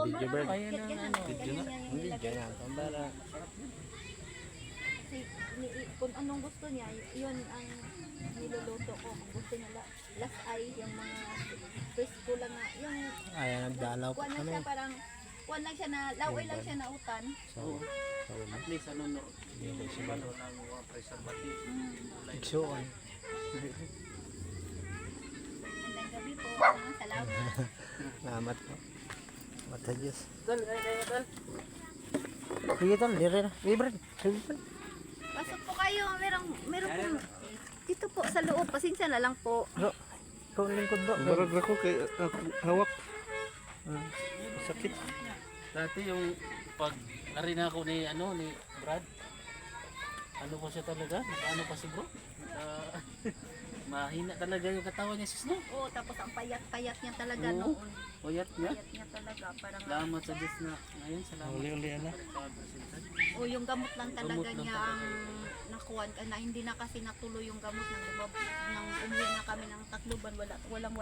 video bird. Kaya na ano. Video na. Hindi ganyan. Para Kasi kung anong gusto niya, yun ang niluluto ko. Kung gusto niya last ay yung mga presko lang na, yung ayan nagdalaw pa kuwan lang kami. siya parang, kuwan lang siya na, laway lang siya na utan. So, At least ano no. Hindi siya ano ng mga preservative. igsuon. Magandang gabi po. Salamat. Salamat po. Mata Diyos. Tol, kaya tol. Sige tol, dire na. Libre. Libre. Pasok po kayo. Meron po. Dito po sa loob. Pasensya na lang po. Bro, ikaw ang lingkod bro. Barag ako kay ako hawak. Sakit. Dati yung pag narina ako ni ano ni Brad. Ano pa siya talaga? Ano pa si bro? Mahina talaga yung katawan niya sis no? Oo, tapos ang payat-payat niya talaga Oo. noon. Oyat niya. Payat niya talaga. Parang, Salamat sa Diyos na ngayon. Salamat. Uli-uli na. o yung gamot lang talaga Gamot lang niya talaga. ang nakuha. Na hindi na kasi natuloy yung gamot nang umuwi na kami ng Tacloban. Walang